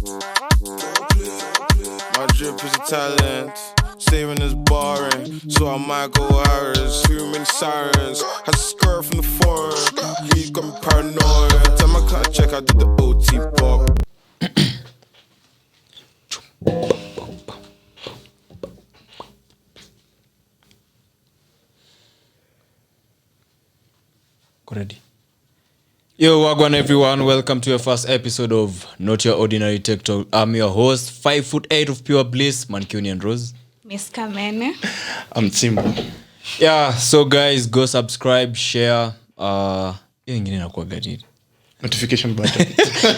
My drip is a talent. Saving is boring, so I might go Harris. Too many sirens. Had to skirt from the foreign. Weed got me paranoid. Time I can't check, I did the OT pop. Ready. Yo, Wagwan everyone, welcome to your first episode of Not Your Ordinary Tech Talk. I'm your host, 5'8" of pure bliss, Mancunian Rouze. Ms.Kamene. I'm Tsimbar. Yeah, so guys, go subscribe, share. Notification button.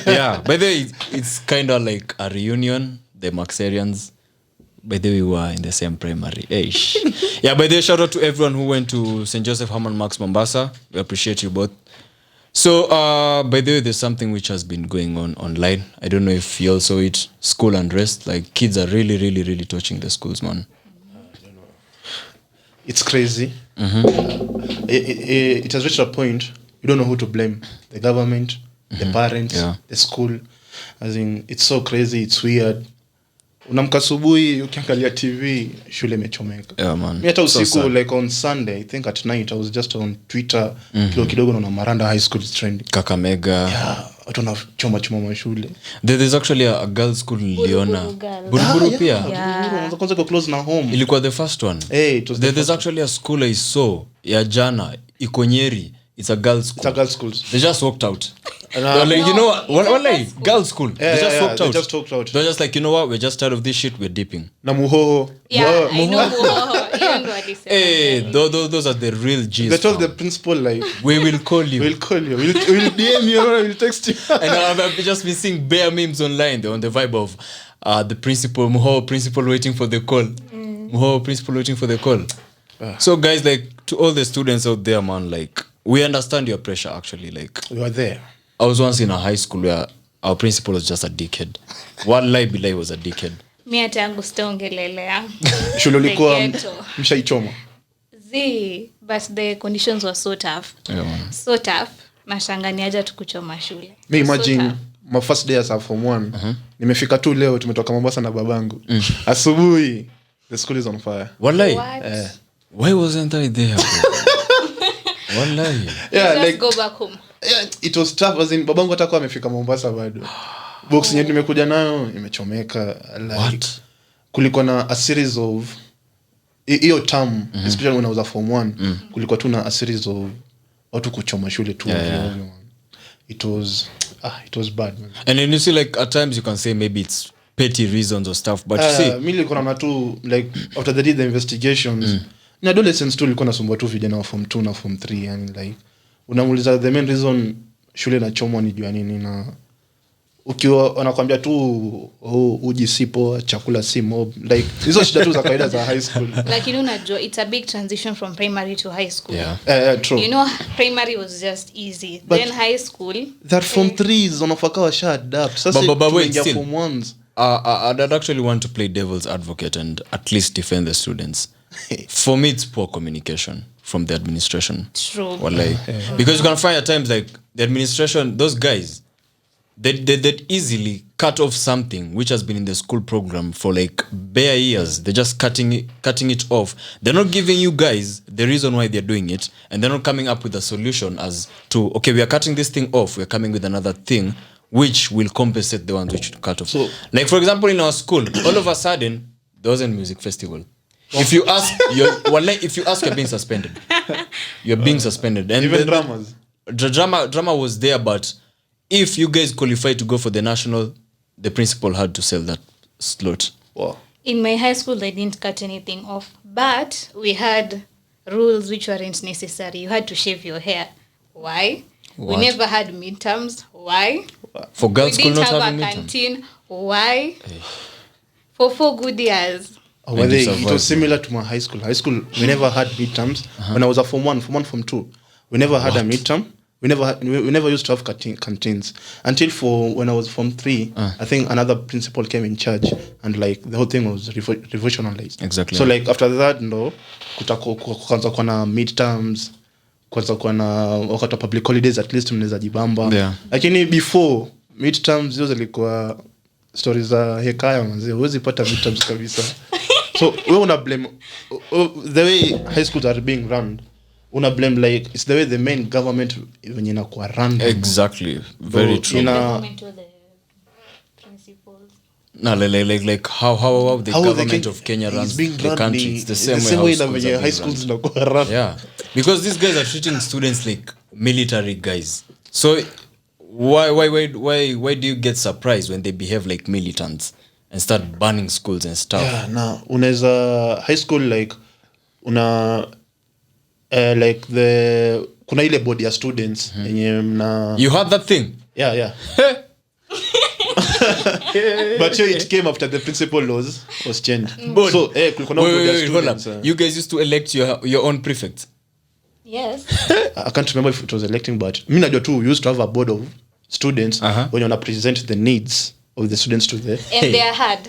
Yeah, by the way, it's kind of like a reunion, the Maxarians. By the way, we were in the same primary. Yeah, by the way, shout out to everyone who went to St. Joseph Hammond Max Mombasa. We appreciate you both. So, by the way, there's something which has been going on online. I don't know if you all saw it. School unrest. Like, kids are really touching the schools, man. It's crazy. It has reached a point you don't know who to blame. The government, the parents, the school. As in, it's so crazy, it's weird. Unamka asubuhi ukiangalia TV shule imechomeka. Yeah, man. Mimi hata usiku like on Sunday, I think at night I was just on Twitter kidogo na Maranda Highschool is trending. Kakamega. Yeah, watu wanachoma shule. There's actually a girls school niliona. Buruburu pia. Buruburu kwanza go close na home. Ilikuwa the first one. Hey, it was there's actually a school I saw ya jana iko Nyeri. It's a girls school. It's a girls school. They just walked out. Like, you know what like girls school. They just walked out. They just walked out. They're just like, you know what? We're just tired of this shit. We're dipping. Na muhoho. Yeah, I know muhoho. Hey, those are the real G's. They told the principal like, we will call you. We'll DM you or we'll text you. And I've just been seeing bare memes online. They're on the vibe of the principal, muhoho principal waiting for the call. Muhoho principal waiting for the call. So guys, like to all the students out there, man, like we understand your pressure actually. Like we were there. I was once in a high school where our principal was just a dickhead. One lie belay was a dickhead. Mimi tangu stongelelea. Shule ulikuwa mshaichoma. But the conditions were so tough. Yeah, man. So tough. Nashangani aje tukuchoma shule. Me imagine my first day as a form 1. Nimefika tu leo tumetoka Mombasa na babangu. Asubuhi the school is on fire. Wallahi. Why wasn't I there? Wallahi. Yeah, let's like go back home. Yeah, it was tough as in babangu atakuwa amefika Mombasa bado. Box yenyewe nimekuja nayo imechomeka like kulikuwa na a series of hiyo term especially when I was a form 1 kulikuwa tu na a series of watu kuchoma shule tu. It was bad, man. And then you see like at times you can say maybe it's petty reasons or stuff, but you see mimi nilikuwa na tu like after they did the investigations na adolescents tu nilikuwa nasumbua tu vijana wa form 2 na form 3 yani like unamuuliza the main reason shule na chomwa ni jua nini, na ukiwa wanakuambia tu uji sipo chakula si mob like hizo shida tu za kawaida za high school. Like unajua it's a big transition from primary to high school. True. You know, primary was just easy. But then high school that form 3s wanafaka wa shut up. Sasa tunaingia form 1s. I'd actually want to play devil's advocate and at least defend the students. For me, it's poor communication from the administration. True. Wallahi. Because you can find at times like the administration, those guys, they easily cut off something which has been in the school program for like bare years. They're just cutting it off. They're not giving you guys the reason why they're doing it, and they're not coming up with a solution as to, okay, we are cutting this thing off, we're coming with another thing which will compensate the ones which cut off. So, like for example, in our school, all of a sudden there was a music festival. If you ask, you're being suspended. You're being suspended. And even dramas. The drama was there, but if you guys qualified to go for the national, the principal had to sell that slot. Wow. In my high school, they didn't cut anything off, but we had rules which weren't necessary. You had to shave your hair. Why? What? We never had midterms. Why? For girls' school not having we didn't have a midterms. canteen. Why? For 4 good years. It was similar to my high school. High school, we never had midterms. When I was a form 1, form 2, we never had a midterm. We never used to have canteens until when I was form 3. I think another principal came in charge, and like the whole thing was revolutionized. Exactly. So like after that, no, kuanza kwa na midterms, kuanza kwa na wakati public holidays, at least mnaweza jibamba. Yeah. Lakini before midterms hizo zilikuwa stories za hekaya mzee huwezi pata vitabu kabisa. So we una blame the way high schools are being run. Una blame like it's the way the main government when inakuwa run. Exactly. Very true. No, like how the government of Kenya runs the country. It's the same way high schools run. Yeah, because these guys are treating students like military guys. So why do you get surprised when they behave like militants and start burning schools and stuff? Yeah, now unaweza high school like una like the kuna ile body ya students yenye mna You heard that thing? Yeah. But it came after the principal laws was changed. So kulikuwa na body ya students. You guys used to elect your own prefects. Yes. I can't remember if it was electing, but me najua too used to have a board of students when you wanna present the needs of the students to the And they are hard.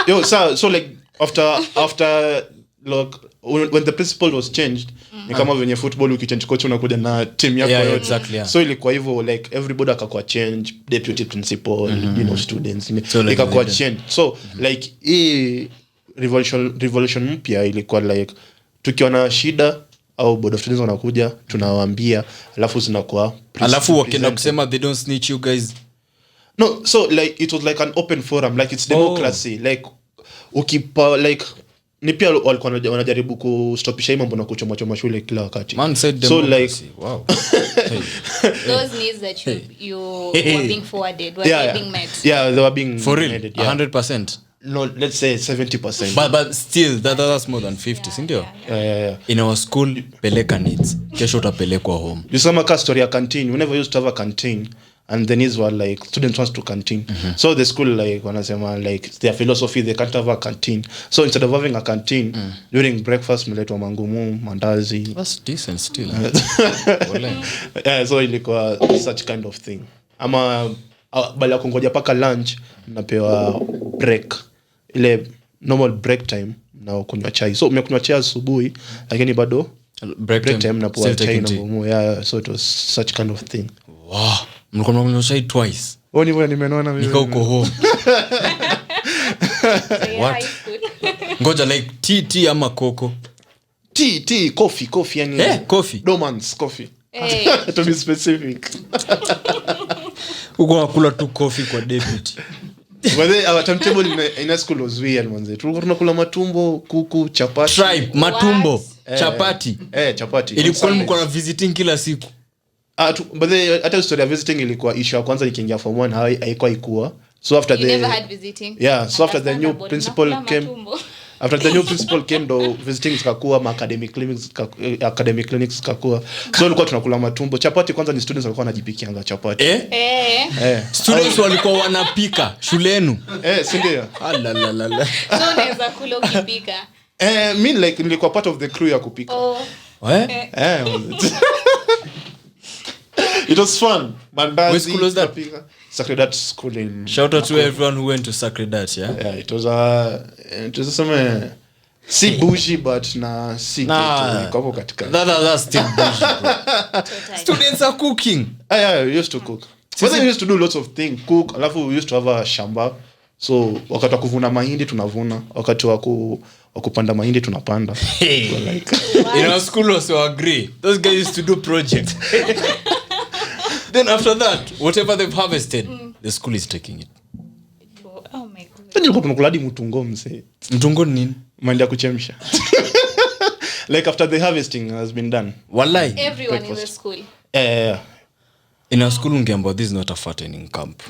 Yo, so like after like when the principal was changed, ni kama venye football ukichange coach unakuja na team yako yote. Exactly, yeah. So ilikuwa hivyo like everybody akakuwa change, deputy principal, students So, like, ikakuwa change. So like hii revolution mpya ilikuwa like tukiwa na shida au board of students wanakuja tunawaambia alafu zinakuwa Alafu wakienda kusema they don't snitch you guys. No, so like it was like an open forum, like it's democracy. Like ukipa like ni pia walikuwa wanajaribu kustopisha hii mambo na kuchoma shule kila wakati. Man said so democracy. like Wow. Those needs that you were being forwarded were they being met? Yeah, they were being For real? met, yeah. 100%. No, let's say 70%. But still that's more than 50, sindio? Yeah. In our school peleka needs. Kesho utapelekwa home. You saw my story a canteen. We never used to have a canteen. And the needs were like students wants to canteen. So the school like wanasema like their philosophy they can't have a canteen. So instead of having a canteen during breakfast mletwa mangumu, mandazi. That's decent still. Yeah, so ilikuwa such kind of thing. Ama bala kungoja paka lunch mnapewa break. Ile normal break time na kunywa chai. So mmekunywa chai asubuhi lakini bado break time mnapewa chai na ngumu. Yeah, so it was such kind of thing. Wow. Mlikuwa mnakunywa chai twice. Oni bwana nimeona mimi. Niko huko home. What? Ngoja like tea ama cocoa? Tea, coffee yani. Coffee. Domans coffee. To be specific. Uko nakula tu coffee kwa deputy. But our timetable in school was weird manze. Tulikuwa tunakula matumbo, kuku, chapati. Tribe, matumbo, chapati. Chapati. Ilikuwa mko na visiting kila siku. But hata story ya visiting ilikuwa issue ya kwanza ikiingia form 1 haikuwa ikua. So after you never had visiting. Yeah, so after the new principal came ndo visiting zikakuwa academic clinics zikakuwa. So ilikuwa tunakula matumbo. Chapati kwanza ni students walikuwa wanajipikianga chapati. Students walikuwa wanapika shulenu. Si ndio? Alalala. So unaweza kula ukipika. Me like nilikuwa part of the crew ya kupika. It was fun. Mandazi. Which school was that? Sacred Heart School in. Shout out to everyone who went to Sacred Heart, yeah? Yeah, it was some si bougie but na si kwa katika. That's still bougie, bro. Students are cooking. Yeah, we used to cook. But then we used to do lots of things. Cook, alafu we used to have a shamba. So wakati wa kuvuna mahindi tunavuna, wakati wa kupanda mahindi tunapanda. So like in our school also agree. Those guys used to do projects. Then after that, whatever they've harvested, the school is taking it. Oh my god. Nilikuwa tunakula hadi mtungo mse. Mtungo nini? Mahindi ya kuchemsha. Like after the harvesting has been done. Wallahi. Everyone in the school. In our school ungeambiwa this is not a fattening camp.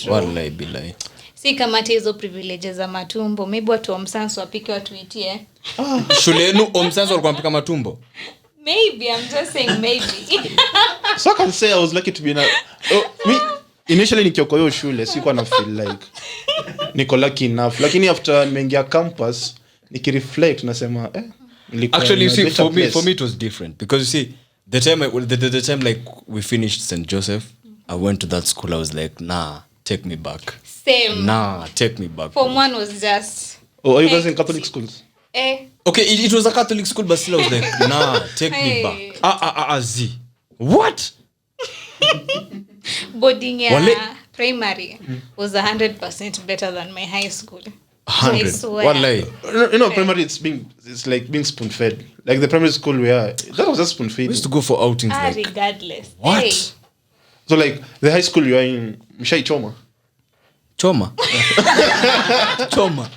Wallahi billahi. Si kama hizo privileges za matumbo. Maybe watu wa Msanso wapike watu itie. Shule yenu Msanso walikuwa wanapika matumbo? Maybe, I'm just saying maybe. So I can say I was lucky to be me initially nikiwa hiyo shule sikuwa na feel like niko lucky enough, lakini after nimeingia campus nikireflect nasema actually you see for me it was different because you see the time like we finished St. Joseph, I went to that school. I was like, nah, take me back. Same. Nah, take me back. Form 1 was just are you guys in Catholic schools? Okay, it was a Catholic school, but still I was like, nah, take me back. Z. What? Boarding ya Wale, primary was 100% better than my high school. 100. I swear. Wallahi. Primary it's like being spoon fed. Like the primary school we are, that was just spoon We feeding. used to go for outings like Regardless. what? Hey. So like the high school you are in, mshai choma. Choma. Choma.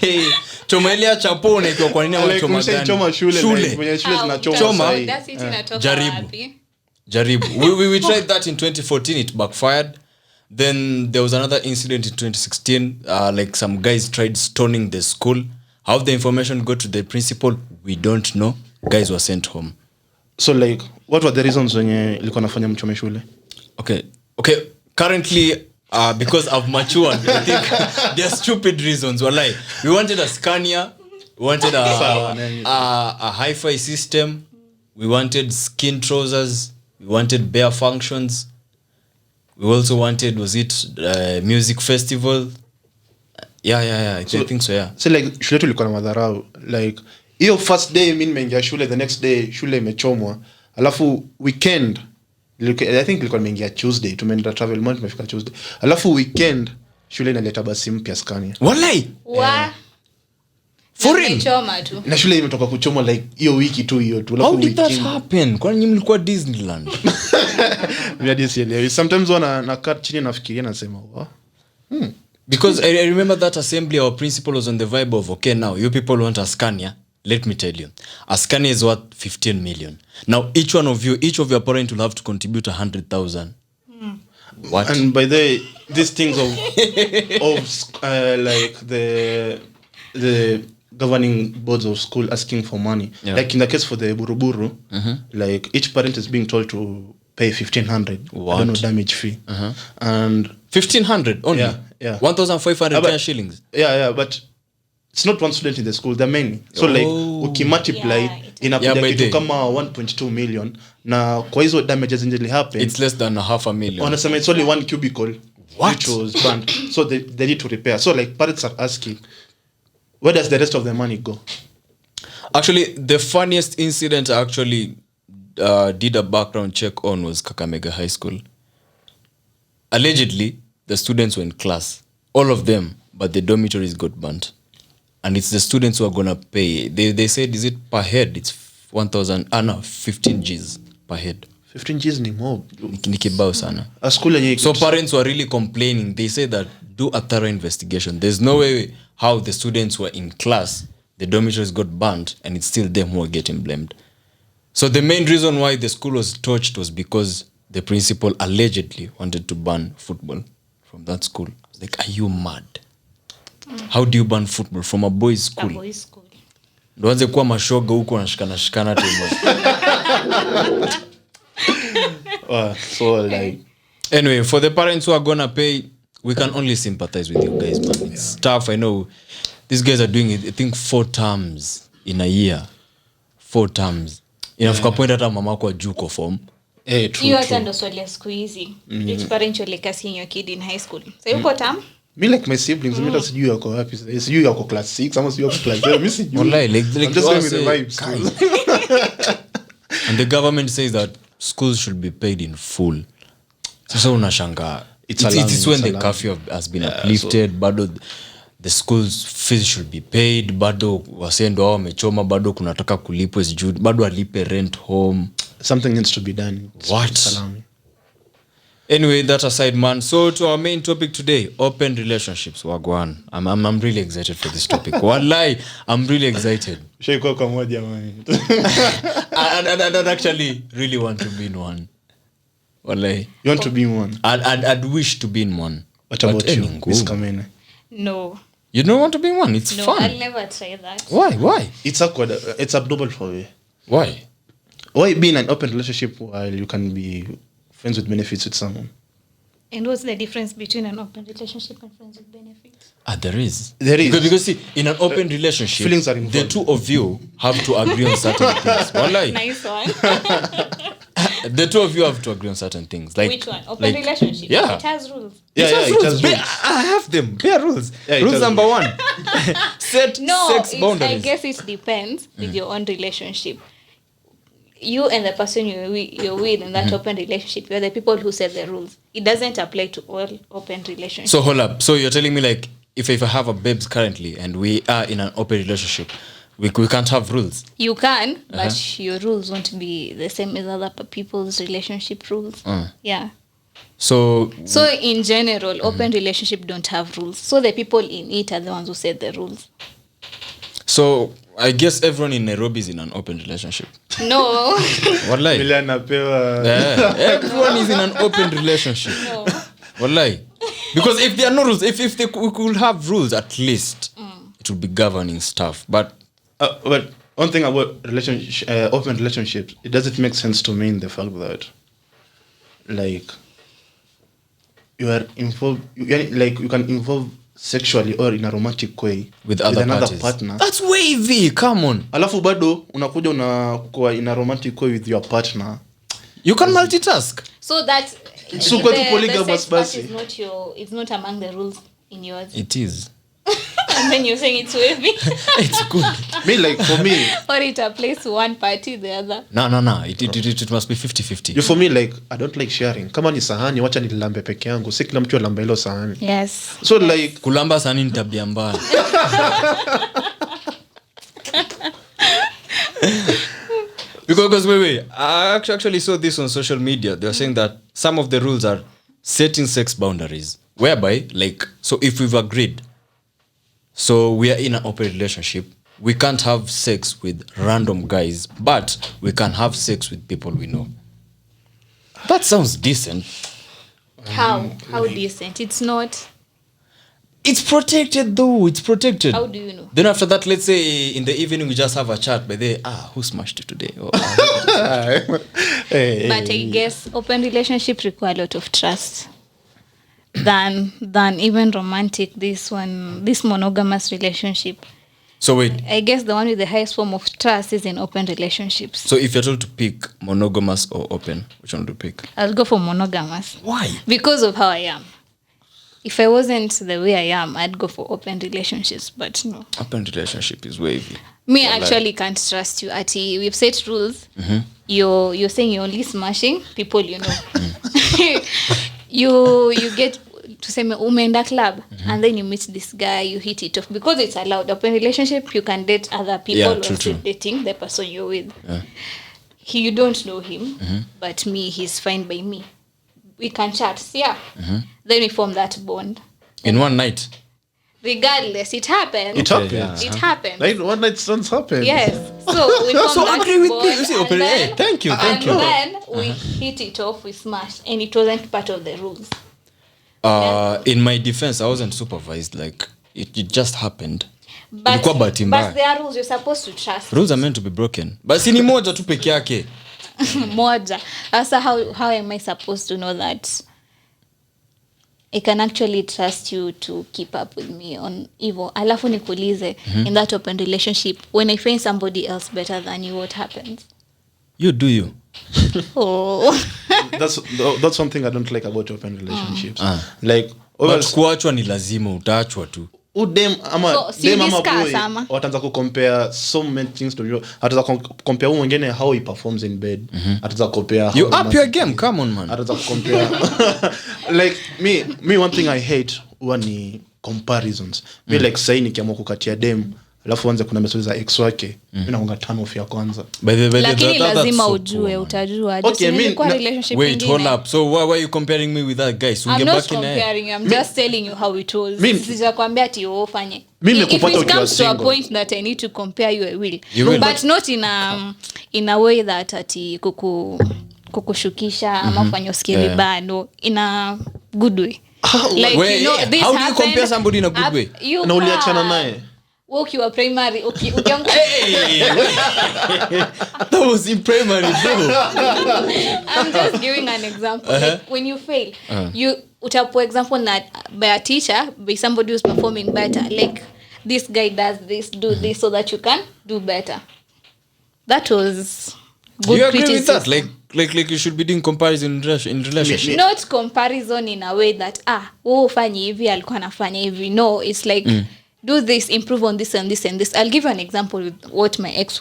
Hey, choma ile ya chapo na ikiwa kwa nini au Like choma mshai gani? choma shule. Shule. Like, when shule zinachoma Choma. sahi. That's it inatoka Jaribu. wapi? Jaribu. We tried that in 2014, it backfired. Then there was another incident in 2016, like some guys tried stoning the school. How the information got to the principal, we don't know. Guys were sent home. So like what were the reasons wenye ilikuwa nafanya mchome shule? Okay. Currently, because I've matured, I think there are stupid reasons. Wallahi. We wanted a Scania. We wanted a hi-fi system. We wanted skin trousers. We wanted bare functions. We also wanted, was it music festival? Yeah. I think so, yeah. So like shule tu ilikuwa na madharau. Like hiyo first day mimi nimeingia shule, the next day shule imechomwa. Alafu weekend I think ilikuwa nimeingia Tuesday, tumeenda travel month tumefika Tuesday. Alafu weekend shule inaleta basi mpya Scania. Wallahi. For real? Choma tu. Na shule imetoka kuchomwa like hiyo wiki tu hiyo tu. How did that happen? Kwani nyinyi mlikuwa Disneyland? Sometimes na cut chini nafikiria nasema Because I remember that assembly, our principal was on the vibe of, okay, now you people want a Scania. Let me tell you, a Scania is worth 15 million. Now each of your parents will have to contribute 100,000. What? And by these things of like the governing boards of school asking for money, like in the case for the buruburu, like each parent is being told to pay 1,500. What? I don't know, damage fee. And 1,500 only. Yeah. 1,500 shillings. Yeah, but it's not one student in the school, there are many. So like ukimultiply inakuja kitu kama 1.2 million, na kwa hizo damages injili happen, It's less than $500,000. wanasema it's only one cubicle What? which was burnt. So they need to repair. So like parents are asking, where does the rest of the money go? Actually, the funniest incident I actually did a background check on was Kakamega High School. Allegedly, the students were in class, all of them, but the dormitories got burnt. And it's the students who are going to pay. They said, is it per head? It's 15 Gs per head. 15 Gs ni mob. Ni kibao sana. A school yenye So parents were really complaining. They said that do a thorough investigation. There's no way how the students were in class, the dormitories got burnt, and it's still them who are getting blamed. So the main reason why the school was torched was because the principal allegedly wanted to ban football from that school. I was like, are you mad? How do you ban football from a boys' school? A boys' school. Ndo anze kuwa mashoga huko anashikana table. So like Anyway, for the parents who are gonna pay, we can only sympathize with you guys, man. It's tough. I know these guys are doing it, I think 4 terms in a year. 4 terms. Inafika point hata mama kwa juu kwa form. Hiyo hata ndo swali ya siku hizi. Which parent will casting your kid in high school? So yuko tam? me like my siblings, mimi hata sijui yako wapi. Sijui yako class 6 ama sijui yako class 7. Mimi sijui. Wallahi, like I'm just going with the vibes. And the government says that schools should be paid in full. Sasa unashanga. It's when the curfew has been uplifted, bado the school's fees should be paid, bado wasendo wao wamechoma, bado kunataka kulipwe sijui, bado alipe rent home. Something needs to be done. What? Salami. Anyway, that aside, man. So to our main topic today, open relationships. Wagwan. I'm really excited for this topic. Wallahi, I'm really excited. Shaiko kwa moja man. I'd actually really want to be in one. Wallahi. You want to be in one? I'd wish to be in one. What about you, Ms.Kamene? No. You don't want to be in one? It's No, fun. I'll never try that. Why? It's awkward. It's abnormal for you. Why? Why be in an open relationship while you can be friends with benefits with someone? And what's the difference between an open relationship and friends with benefits? There is. Because see, in an open relationship, feelings are involved. the two of you have to agree on certain things. Wallahi. Nice one. The two of you have to agree on certain things. Like Which one? Open relationship? Yeah. It has rules. It has rules. I have them. Bare rules. Yeah, Rules has number 1. Set sex I boundaries. guess it depends with your own relationship. You and the person you're with in that open relationship, you're the people who set the rules. it doesn't apply to all open relationships. So hold up. So you're telling me like if I have a babes currently and we are in an open relationship, we can't have rules. You can, but your rules won't be the same as other people's relationship rules. Yeah. So in general, open relationship don't have rules. So the people in it are the ones who set the rules. So I guess everyone in Nairobi is in an open relationship. No. Wallahi. anapewa Everyone is in an open relationship. No. Wallahi. Because if there are no rules, if we could have rules at least, it would be governing stuff. But one thing about open relationships, it doesn't make sense to me in the fact that like you are involved, you can involve sexually or in a romantic way with another partner. That's wavy. Come on. Alafu bado unakuja unakuwa in a romantic way with your partner. You can multitask. So that So kwa tu polygamous basi. It's not among the rules in yours. It is. And then you're saying it's wavy. It's good. Me like for me. Or it applies to one party, the other. No. It must be 50-50. For me like I don't like sharing. Kama ni sahani wacha nilambe peke yangu. Si kila mtu alamba hilo sahani. Yes. So like kulamba sahani ni tabia mbaya. Because wait, I actually saw this on social media. They were saying that some of the rules are setting sex boundaries, whereby like, so if we've agreed, so we are in an open relationship, we can't have sex with random guys, but we can have sex with people we know. That sounds decent. How decent? It's not. It's protected though. It's protected. How do you know? Then after that, let's say in the evening we just have a chat. By the who smashed it today? But I guess open relationships require a lot of trust than even romantic. This monogamous relationship. So wait. I guess the one with the highest form of trust is in open relationships. So if you're told to pick monogamous or open, which one do you pick? I'll go for monogamous. Why? Because of how I am. If I wasn't the way I am, I'd go for open relationships, but no. Open relationship is wavy. Me actually can't trust you. Ati, we've set rules. Mm-hmm. You're saying you're only smashing people you know. You get to say umeenda club, and then you meet this guy, you hit it off because it's allowed. Open relationship, you can date other people while still dating the person you're with. Yeah. You don't know him, but he's fine by me. We can chat, yeah. Then we form that bond. In one night? Regardless, it happens. It happens. Yeah. It happens. Like one night stands happen. Yes. So we form that agree with bond. me. You see, open. Hey, thank you. And then we hit it off, we smashed. And it wasn't part of the rules. In my defense, I wasn't supervised. Like, it just happened. But there are rules you're supposed to trust. Rules are meant to be broken. But si ni moja tu peke yake. Moja. Also, how am I supposed to know that I can actually trust you to keep up with me on evil? Alafu nikuulize, in that open relationship, when I find somebody else better than you, what happens? You do you. Oh. That's something I don't like about open relationships. Like, but kuachwa ni lazima, utaachwa tu. Dem ama boy wataanza kucompare so many things to you. Ataanza compare mwingine how he performs in bed. Ataanza compare you up your game, come on man. Ataanza compare like me one thing I hate ni comparisons. Me like say nikiamua kukatia dem alafu anze kuna message za ex wake mimi naonga turn off ya kwanza. Lakini lazima ujue utajua okay, kwa relationship wait hold up, so why are you comparing me with that guy? I'm not comparing, I'm just telling you how it was. Sijakwambia ati ufanye. Mimi nikupata ukiwa single. To a point that I need to compare you, I will. But not in a way that ati kukushukisha ama kufanya usikie vibaya. No, in a good way. Like wait, you know, this how do you compare somebody in a good way? Na uliachana naye. Ukiwa primary, ukianguka. That was in primary, bro. I'm just giving an example. Like when you fail, you utapo example na by a teacher, by somebody who's performing better. Like this guy does this, do this, so that you can do better. That was good. You agree with that? Like you should be doing comparison in relationship. Not comparison in a way that ufanye hivi alikuwa anafanya hivi. No, it's like do this, improve on this and this and this. I'll give you an example with what my ex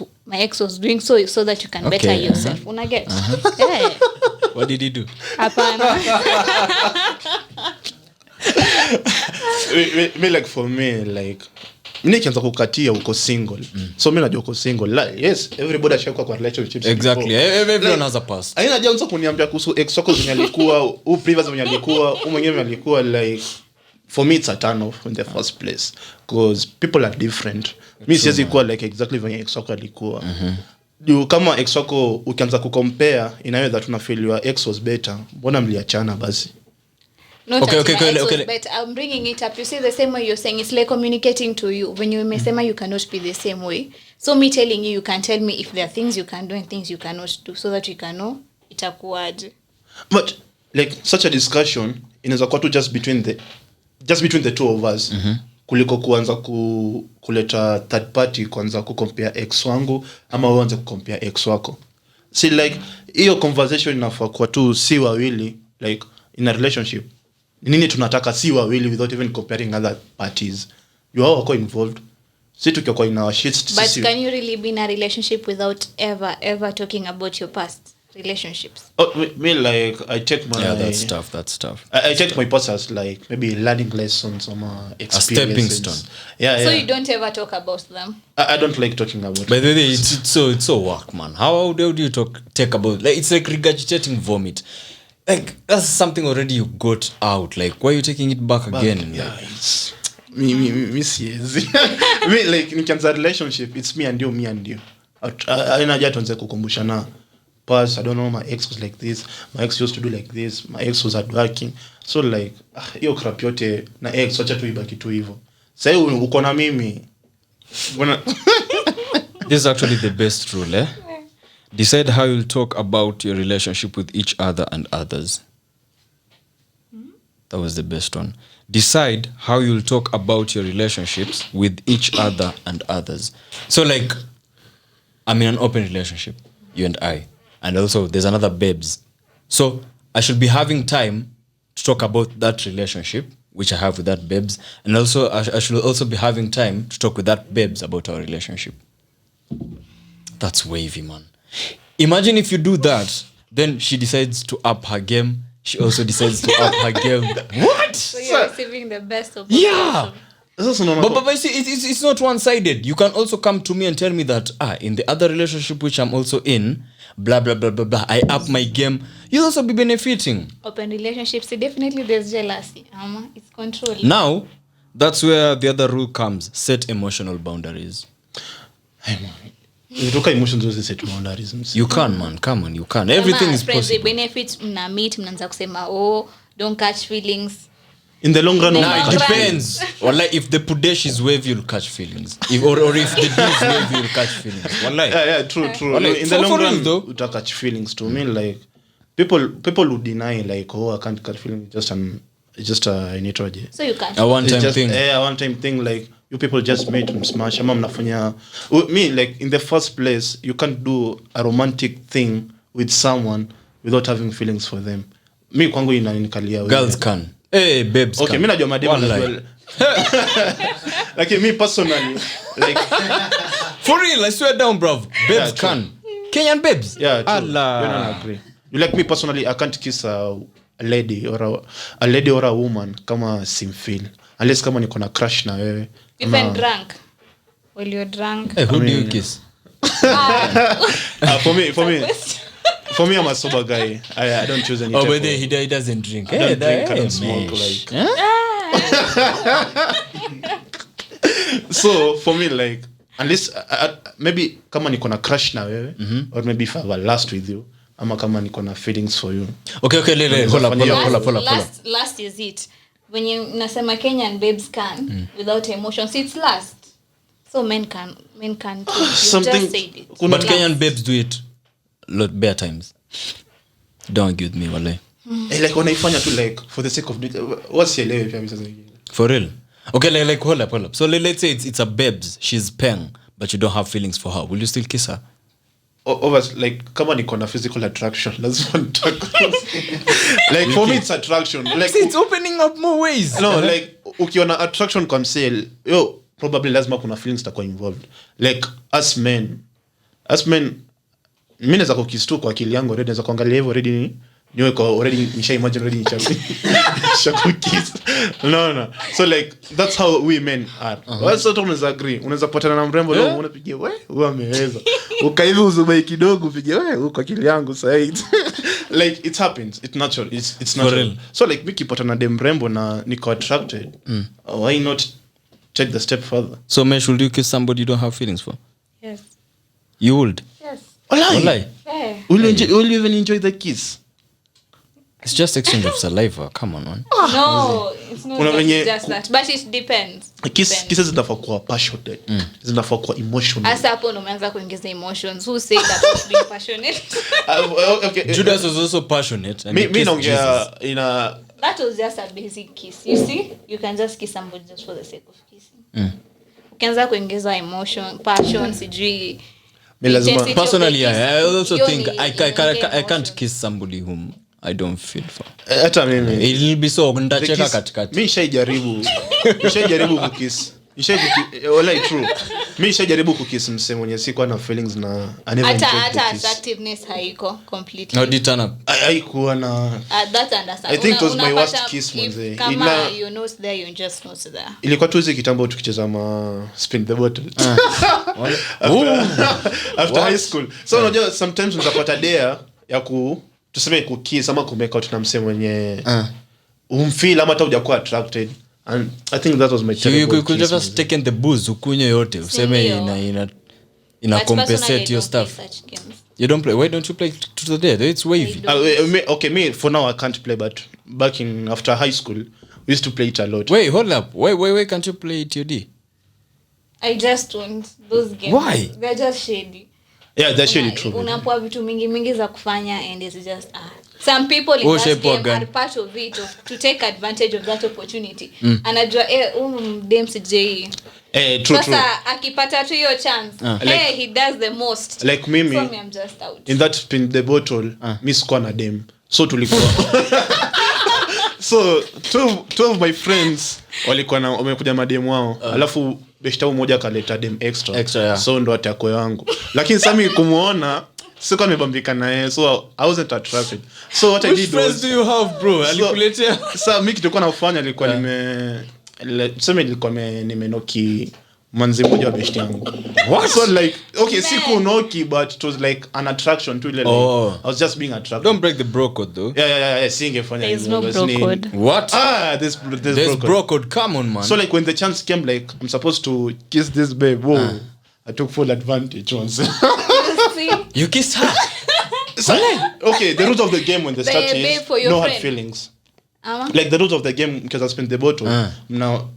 was doing so that you can better yourself. Una get? Yeah. What did he do? Hapana. Me like for me like mimi kianza kukatia uko single. So mimi najua uko single. Like, yes, everybody ashakwa kwa relationships. Exactly. Everyone has a past. Haina haja mtu kuniambia kuhusu ex wako zenye alikuwa, u previous zenye alikuwa, u mwenyewe alikuwa like for me it's a turn off in the first place because people are different. Mimi siwezi kuwa like exactly venye ex wako alikuwa. Juu kama ex wako ukianza kucompare inaweza tunafeel your ex was better. Mbona mliachana basi? Not Okay, that okay, my ex okay, was better. I'm bringing it up. You see the same way you're saying. It's like communicating to you. When you mesema, you cannot be the same way. So me telling you, you can tell me if there are things you can do and things you cannot do, so that you can know itakuwaje. But like such a discussion inaweza kuwa tu just between the two of us. Kuliko kuanza kuleta third party kuanza kucompare ex wangu ama uanze kucompare ex wako. See like hiyo conversation inafaa kuwa tu si wawili like in a relationship. Nini tunataka si wawili without even comparing other parties. You are all involved. Si tukiwa in our shits. But can you really be in a relationship without ever talking about your past relationships? Oh, me like I take my That's tough. I take my past as like maybe learning lessons or experiences. A stepping stone. Yeah. So you don't ever talk about them? I don't like talking about By the way, it's so work, man. How do you take about like it's like regurgitating vomit. Like that's something already you got out. Like why are you taking it back again? Yeah, it's me siezi. Me like nikianza relationship it's me and you. I naja tuanze kukumbushana past. I don't know, my ex was like this, my ex used to do like this, my ex was hardworking. So like hiyo crap yote na ex acha tu ibaki tu hivyo. Sasa uko na mimi. This is actually the best rule, eh? Decide how you'll talk about your relationship with each other and others. That was the best one. Decide how you'll talk about your relationships with each other and others. So like, I'm in an open relationship, you and I. And also there's another babes. So I should be having time to talk about that relationship, which I have with that babes. And also I should also be having time to talk with that babes about our relationship. That's wavy, man. Imagine if you do that, then she decides to up her game. She also decides to up her game. What? So you're receiving the best of Yeah. both. But see, it's not one-sided. You can also come to me and tell me that, in the other relationship which I'm also in, blah, blah, blah, blah, blah, I up my game. You'll also be benefiting. Open relationships, definitely there's jealousy. It's control. Now, that's where the other rule comes. Set emotional boundaries. You emotions those set boundaries. You can, man. Come on, you can. Everything is friends, possible. the benefits mna meet mnaanza kusema don't catch feelings. In the long run, Nah, it depends. Or like if the pudesh is wave, you'll catch feelings. Or if the D is wave, you'll catch feelings. Wallahi. Yeah, true. Like, in the long run, though, you catch feelings. To me, like people would deny like, I can't catch feelings. Just a nitrogen. So you can't. A one-time thing. A one-time thing. Like you people just made them smash. Me, like in the first place, you can't do a romantic thing with someone without having feelings for them. Me kwangu inanikalia. Girls can. Hey, babes. Okay, can. me najua mademu as well. Like me personally, like for real, I swear down, bruv. Babes can. Kenyan babes. Yeah, true. Allah. You don't agree. You like me personally, I can't kiss a lady or a woman kama simfeel. Unless kama niko na crush na wewe. Even drunk. While you're drunk. Hey, who do you kiss? For me, I'm a sober guy. I don't choose any. Oh, but he doesn't drink. I don't smoke. Like. So for me, like, unless maybe kama niko na crush na wewe, or maybe if I have a lust with you, ama kama niko na feelings for you. Okay, hold up. Last is it. When you nasema Kenyan babes can without emotions, it's last. So men can too. You Something, just said it. But Kenyan babes do it bare times. Don't argue with me, wallahi. Like wanaifanya tu like for the sake of wasielewe pia mimi sasa. For real. Okay, like hold up. So let's say it's a babes, she's peng, but you don't have feelings for her. Will you still kiss her? Obviously, like kama niko na physical attraction, lazima nitaka. Like for me it's attraction. Like it's opening up more ways. No, like ukiona attraction kwa msel, probably lazima kuna feelings takuwa involved. Like as men mimi naweza kukiss tu kwa akili yangu already, naweza kuangalia hivyo already niwe kwa already nisha imagine already nisha kiss. No. So like that's how we men are. What's sort of agree? Unaweza patana na mrembo leo unapigia wewe ameweza. Ukaivi uzubai kidogo upige wewe uko akili yangu sasa. Like it happens. It's natural. It's natural. So like miki patana dem mrembo na niko attracted. Why not take the step further? So man, should you kiss somebody you don't have feelings for? Yes. You would? Yes. Wallahi. Fair. Will you even enjoy the kiss? It's just exchange of saliva. Come on, man. No, it's not just that. But it depends. Kisses zinafaa kuwa passionate. Zinafaa kuwa emotional. Asa hapo umeanza kuongeza emotions. Who said that was being passionate? Okay. Judas was also passionate. Me naongea ina That was just a basic kiss. You see? You can just kiss somebody just for the sake of kissing. Ukianza kuongeza emotion, passion, sijui. Personally, I also think I can't kiss somebody whom I don't feel for. Hata mimi. It'll be so ndacheka katikati. Mimi nishajaribu kukiss. Wallahi true. Mimi nishajaribu kukiss msemo mwenye sikuwa na feelings na hata attractiveness haiko completely. How did turn up? Haikuwa na that understand. I think it was my worst kiss mwanzo. Kama you know there you just not there. Ilikuwa tu hizo kitambo tukicheza spin the bottle. After high school. So unajua sometimes unapata dare ya tuseme kukiss ama kumake out na msemo mwenye umfeel ama hata hujakuwa attracted. And I think that was my terrible you could have taken the booze ukunywe yote useme ina compensate your stuff. You don't play. Why don't you play to the day? It's wavy. Okay, me for now I can't play, but back in after high school we used to play it a lot. Wait, hold up. Why can't you play it TOD? I just don't those games. Why? They're just shady. Yeah, that's really true. Unapoa vitu mingi za kufanya and it's just some people in that game are part of it to take advantage of that opportunity. Anajua dem CJ. True. Sasa akipata tu hiyo chance, he does the most. Like mimi, so I'm just out. In that spin the bottle, me squad na dem. So tulikuwa. So two of my friends walikuwa na wamekuja mademu wao. Alafu beshta mmoja kaleta dem extra. Yeah. So ndo atakwe wangu. Lakini sasa kumuona sikuwa nimebambika naye, so I wasn't attracted. So what I did was, which friends do you have, bro? Alikuletea. Sasa mimi kitu nafanya nilikuwa nimenoki manzi mmoja wa beshti yangu. What? So like okay, siku noki, but it was like an attraction to ile. I was just being attracted. Don't break the bro code though. Yeah, singefanya hivyo. There's no bro code. What? There's bro code. Come on, man. So like when the chance came, like I'm supposed to kiss this babe. Whoa. I took full advantage once. You kissed her. So, okay, the rules of the game when they start changing, no hard feelings. Like the rules of the game, because I spent the bottle. Now